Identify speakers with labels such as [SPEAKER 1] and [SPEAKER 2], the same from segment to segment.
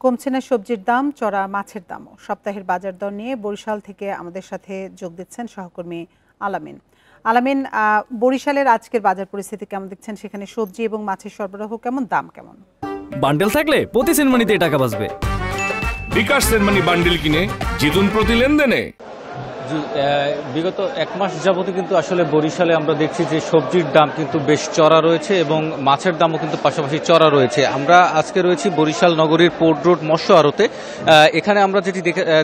[SPEAKER 1] কমছে না সবজির দাম, চড়া মাছের দামও। সপ্তাহের বাজার দর নিয়ে বরিশাল থেকে আমাদের সাথে যোগ দিচ্ছেন সহকর্মী আলামিন। আলামিন, বরিশালের আজকের বাজার পরিস্থিতি কেমন দেখছেন? সেখানে সবজি এবং মাছের সরবরাহ কেমন, দাম কেমন?
[SPEAKER 2] বান্ডেল থাকলে প্রতি সেনমানিতে টাকা বাঁচবে।
[SPEAKER 3] বিকাশ সেনমানি বান্ডেল কিনে জিতুন প্রতি লেনদেনে।
[SPEAKER 4] বিগত এক মাস যাবতই কিন্তু আসলে বরিশালে আমরা দেখছি যে সবজির দাম কিন্তু বেশ চড়া রয়েছে এবং মাছের দামও কিন্তু পাশাপাশি চড়া রয়েছে। আমরা আজকে রয়েছি বরিশাল নগরীর পোর্ট রোড মৎস্য আড়তে। এখানে আমরা যেটি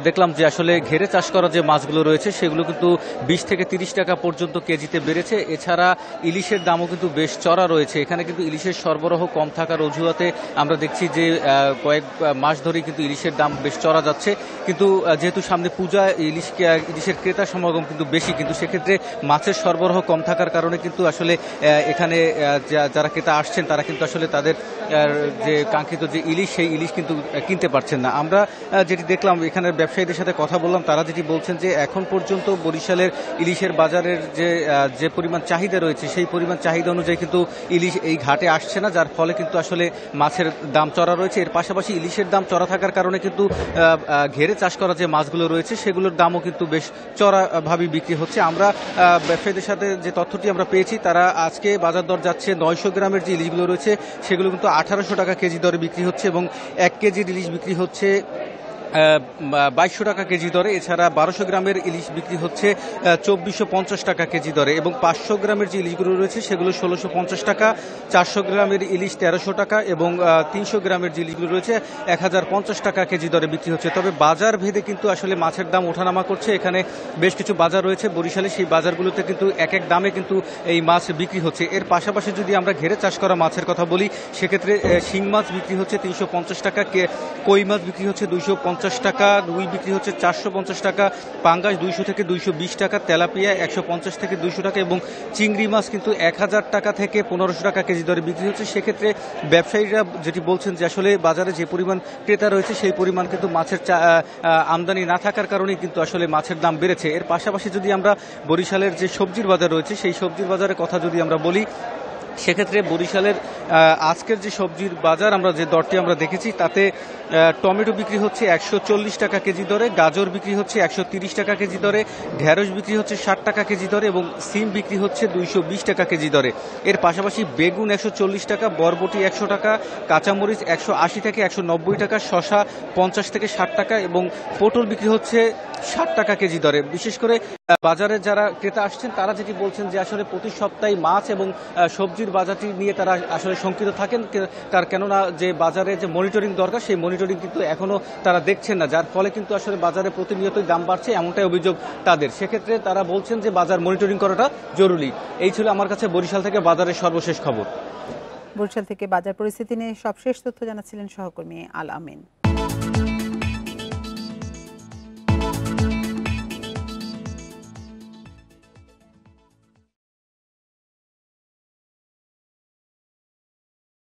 [SPEAKER 4] দেখলাম যে আসলে ঘেরে চাষ করা যে মাছগুলো রয়েছে সেগুলো কিন্তু 20 থেকে 30 টাকা পর্যন্ত কেজিতে বেড়েছে। এছাড়া ইলিশের দামও কিন্তু বেশ চড়া রয়েছে। এখানে কিন্তু ইলিশের সরবরাহ কম থাকার অজুহাতে আমরা দেখছি যে কয়েক মাস ধরেই কিন্তু ইলিশের দাম বেশ চড়া যাচ্ছে। কিন্তু যেহেতু সামনে পূজা, ইলিশের ক্রেতা সমাগম কিন্তু বেশি, কিন্তু সেক্ষেত্রে মাছের সরবরাহ কম থাকার কারণে কিন্তু আসলে এখানে যারা ক্রেতা আসছেন তারা কিন্তু আসলে তাদের যে কাঙ্ক্ষিত যে ইলিশ, সেই ইলিশ কিন্তু কিনতে পারছেন না। আমরা যেটি দেখলাম, এখানের ব্যবসায়ীদের সাথে কথা বললাম, তারা যেটি বলছেন যে এখন পর্যন্ত বরিশালের ইলিশের বাজারের যে পরিমাণ চাহিদা রয়েছে সেই পরিমাণ চাহিদা অনুযায়ী কিন্তু ইলিশ এই ঘাটে আসছে না, যার ফলে কিন্তু আসলে মাছের দাম চড়া রয়েছে। এর পাশাপাশি ইলিশের দাম চড়া থাকার কারণে কিন্তু ঘেরে চাষ করা যে মাছগুলো রয়েছে সেগুলোর দামও কিন্তু বেশ চড়াভাবে বিক্রি হচ্ছে। আমরা ব্যবসায়ীদের সাথে যে তথ্যটি আমরা পেয়েছি, তারা আজকে বাজার দর যাচ্ছে 900 গ্রামের যে ইলিশগুলো রয়েছে সেগুলো কিন্তু 1800 টাকা কেজি দরে বিক্রি হচ্ছে এবং 1 কেজির ইলিশ বিক্রি হচ্ছে 2200 টাকা কেজি দরে। এছাড়া 1200 গ্রামের ইলিশ বিক্রি হচ্ছে 2450 টাকা কেজি দরে এবং 500 গ্রামের যে ইলিশগুলো রয়েছে সেগুলো 1650 টাকা, 400 গ্রামের ইলিশ 1300 টাকা এবং 300 গ্রামের যে ইলিশগুলো রয়েছে 1050 টাকা কেজি দরে বিক্রি হচ্ছে। তবে বাজার ভেদে কিন্তু আসলে মাছের দাম ওঠানামা করছে। এখানে বেশ কিছু বাজার রয়েছে বরিশালে, সেই বাজারগুলোতে কিন্তু এক এক দামে কিন্তু এই মাছ বিক্রি হচ্ছে। এর পাশাপাশি যদি আমরা ঘেরে চাষ করা মাছের কথা বলি, সেক্ষেত্রে শিং মাছ বিক্রি হচ্ছে 350 টাকা, কই মাছ বিক্রি হচ্ছে 250 টাকা, রুই বিক্রি হচ্ছে 450 টাকা, পাঙ্গাস 200 থেকে 220 টাকা, তেলাপিয়া 150 থেকে 200 টাকা এবং চিংড়ি মাছ কিন্তু 1000 টাকা থেকে 1500 টাকা কেজি দরে বিক্রি হচ্ছে। সেক্ষেত্রে ব্যবসায়ীরা যেটি বলছেন যে আসলে বাজারে যে পরিমাণ ক্রেতা রয়েছে সেই পরিমাণ কিন্তু মাছের আমদানি না থাকার কারণেই কিন্তু আসলে মাছের দাম বেড়েছে। এর পাশাপাশি যদি আমরা বরিশালের যে সবজির বাজার রয়েছে সেই সবজির বাজারের কথা যদি আমরা বলি, সেক্ষেত্রে বরিশালের আজকের যে সবজির বাজার আমরা যে দরটি আমরা দেখেছি, তাতে টমেটো বিক্রি হচ্ছে 140 টাকা কেজি দরে, গাজর বিক্রি হচ্ছে 130 টাকা কেজি দরে, ঢেঁড়স বিক্রি হচ্ছে 60 টাকা কেজি দরে এবং সিম বিক্রি হচ্ছে 220 টাকা কেজি দরে। এর পাশাপাশি বেগুন 140 টাকা, বরবটি 100 টাকা, কাঁচামরিচ 180 থেকে 190 টাকা, শসা 50 থেকে 60 টাকা এবং পটল বিক্রি হচ্ছে 60 টাকা কেজি দরে। বিশেষ করে বাজারে যারা ক্রেতা আসছেন তারা যেটি বলছেন যে আসলে প্রতি সপ্তাহে মাছ এবং সবজির বাজারটি নিয়ে তারা আসলে শঙ্কিত থাকেন, কেননা যে বাজারে যে মনিটরিং দরকার সেই মনিটরিং কিন্তু এখনো তারা দেখছেন না, যার ফলে কিন্তু আসলে বাজারে প্রতিনিয়তই দাম বাড়ছে, এমনটাই অভিযোগ তাদের। সেক্ষেত্রে তারা বলছেন যে বাজার মনিটরিং করাটা জরুরি। এই ছিল আমার কাছে বরিশাল থেকে বাজারের সর্বশেষ খবর।
[SPEAKER 1] বরিশাল থেকে বাজার পরিস্থিতি নিয়ে সবশেষ তথ্য জানাচ্ছিলেন সহকর্মী আলামিন।